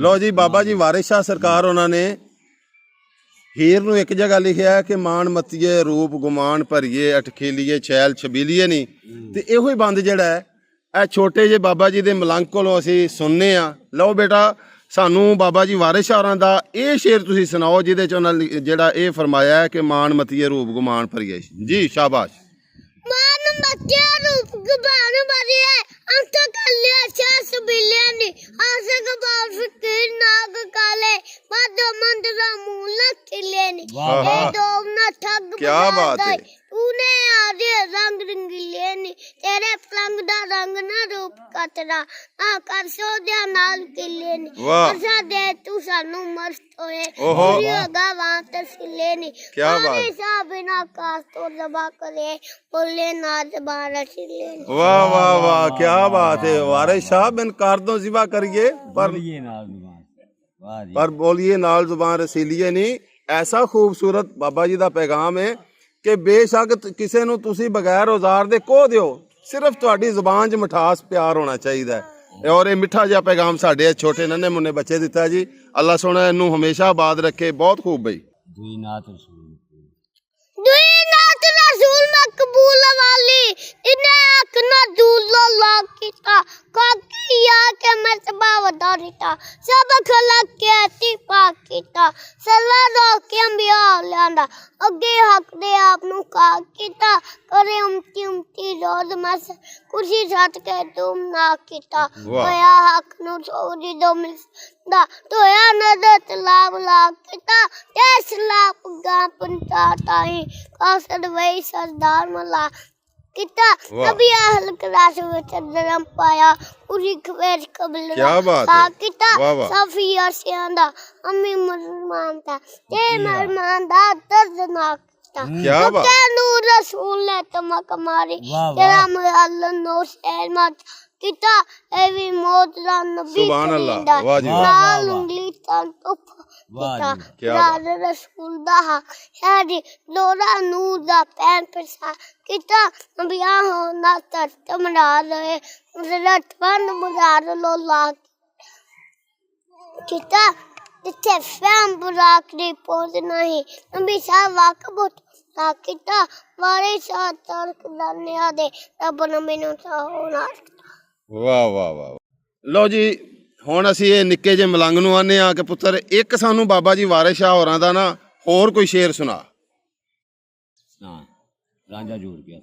ਲੋ ਜੀ ਬਾਬਾ ਜੀ ਵਾਰਿਸ ਸ਼ਾਹ ਸਰਕਾਰ ਉਹਨਾਂ ਨੇ ਹੀਰ ਨੂੰ ਇੱਕ ਜਗ੍ਹਾ ਲਿਖਿਆ ਕਿ ਮਾਣ ਮਤੀਏ ਰੂਪ ਗੁਮਾਨ ਭਰੀਏ ਅਟਖੇਲੀਏ ਛੈਲ ਛਬੀਲੀਏ ਨਹੀਂ। ਤੇ ਇਹੋ ਹੀ ਬੰਦ ਜਿਹੜਾ ਹੈ ਇਹ ਛੋਟੇ ਜਿਹੇ ਬਾਬਾ ਜੀ ਦੇ ਮਲੰਗ ਕੋਲੋਂ ਅਸੀਂ ਸੁਣਨੇ ਆ। ਲਓ ਬੇਟਾ ਸਾਨੂੰ ਬਾਬਾ ਜੀ ਵਾਰਿਸ ਸ਼ਾਹ ਹੋਰਾਂ ਦਾ ਇਹ ਸ਼ੇਰ ਤੁਸੀਂ ਸੁਣਾਓ ਜਿਹਦੇ ਚ ਉਹਨਾਂ ਜਿਹੜਾ ਇਹ ਫਰਮਾਇਆ ਹੈ ਕਿ ਮਾਣ ਮਤੀਏ ਰੂਪ ਗੁਮਾਨ ਭਰੀਏ। ਜੀ ਸ਼ਾਬਾਸ਼। ਮਾਣ ਮਤੀਏ ਰੂਪ ਗੁਮਾਨ ਭਰੀਏ ਅਟਖੇਲੀਏ ਛੈਲ ਛਬੀਲੀਏ ਆਸੇ ਗਬਾਲ ਫਕੀਰ ਨਾਗ ਕਾਲੇ ਮਾਦੋ ਮੰਦਰਾ ਮੂਲਾ ਖਿਲੇ ਨੀ ਇਹ ਦੋਮ ਨਾ ਠੱਗ ਕੀ ਬਾਤ ਹੈ। तूने आधे रंग रंगीले नी तेरे पलंग दा रंग ना रूप कतरा ना कर सोदिया नाल किले नी असा दे तू सानू मस्त होए पूरी होगा वहां तस्ले नी क्या बात सा बिना कास तो दबा करे बोले ना जबान रसीले नी। वाह वाह वाह क्या बात है। वारिस शाह बिन कर दो सिवा करिए पर बोलिए नाल जुबान रसीलिए नहीं। ऐसा खूबसूरत बाबा जी दा पैगाम है कि बेशक किसी नूं तुसीं बगैर औजार दे कह दिओ सिर्फ तुहाडी जुबान च मिठास प्यार होना चाहिए। और ये मिठा जिहा पैगाम साडे छोटे नन्हे मुन्ने बच्चे दिता जी। अल्लाह सोहना इनू हमेशा आबाद रखे। बहुत खूब बई। दुई नात रसूल मकबूल वाली इन्हें आखना दूल्हा लाग कीता काकिया के मर्तबा वधा दिता सब खलक के अति पाक कीता सल्ला रोक के अंबिया लियांदा अगे हक दे आप नु काक कीता करे उमती रोज मस कुर्सी छत के तुम ना कीता होया हक नु चोरी दो मिलदा तोया नदर तलाब लाग कीता ते सलाब गा पंचाता ही कासद वही सरदार मला किता कभी अहल क्लास में धर्म पाया उसी खबर कबल किता सफिया से आंदा अम्मी मुसलमान था ते मेहमान दा दर्दनाक क्या बात है। नूर रसूल ने तमक मारी तेरा अल्लाह नो शहर मत किता एवी मौत दा नबी सुभान अल्लाह। वाह जी नाल उंगली तन तो किता रसूल दा शादी दोरा नूर दा पैन परसा किता नबिया हो ना तरत मना रहे रट बंद मुराद लो ला किता इत्थे फैम बुराक दी पोज नहीं नबी सा वाकबत ता किता वारिस शाह तरक दानिया दे रब ने मेनू ता होना। वाह वाह वाह। लो जी ਹੁਣ ਅਸੀਂ ਇਹ ਨਿੱਕੇ ਜਿਹੇ ਮਲੰਗ ਨੂੰ ਆਨੇ ਆ ਕਿ ਪੁੱਤਰ ਇੱਕ ਸਾਨੂੰ ਬਾਬਾ ਜੀ ਵਾਰਿਸ ਸ਼ਾਹ ਹੋਰਾਂ ਦਾ ਨਾ ਹੋਰ ਕੋਈ ਸ਼ੇਰ ਸੁਣਾ। ਰਾਂਝਾ ਜੋੜ ਕੇ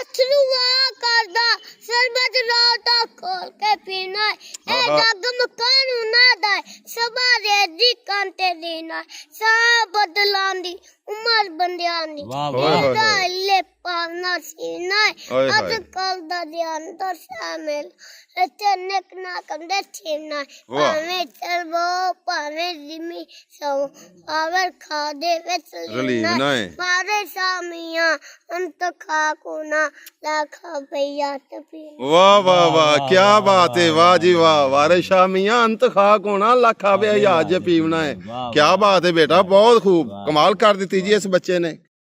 ਅਥਰੂ ਵਾ ਕਰਦਾ ਸਰਬਤ ਰਾਤਾ ਖੋਲ ਕੇ ਪੀਣਾ ਇਹ ਜੱਗ ਮਕਾਨ ਨਾ ਦਾ ਸਭਾ ਦੇ ਦੀ ਕੰਤੇ ਦੇਣਾ ਸਾ ਬਦਲਾਂ ਦੀ ਉਮਰ ਬੰਦਿਆਂ ਦੀ ਇਹਦਾ ਲੈ ਪਾਣਾ ਸੀਨਾ ਅੱਜ ਕੱਲ ਦਾ ਅੰਦਰ ਸ਼ਾਮਿਲ ਇੱਥੇ ਨਕ ਨਾ ਕੰਦੇ ਛੇਨਾ ਭਾਵੇਂ ਚਲਵੋ ਭਾਵੇਂ ਜ਼ਿਮੀ ਸੋ ਆਵਰ ਖਾਦੇ ਵਿੱਚ ਲੀਨਾ ਮਾਰੇ ਸਾਮੀਆਂ अंत खा को ना लाखा भैया तपी। वाह वाह वाह क्या बात है। वाह जी वाह। वारिस शाह मियां अंत खा को ना लाखा भैया ज पीवना है। क्या बात है बेटा बहुत खूब कमाल कर दी जी इस बच्चे ने।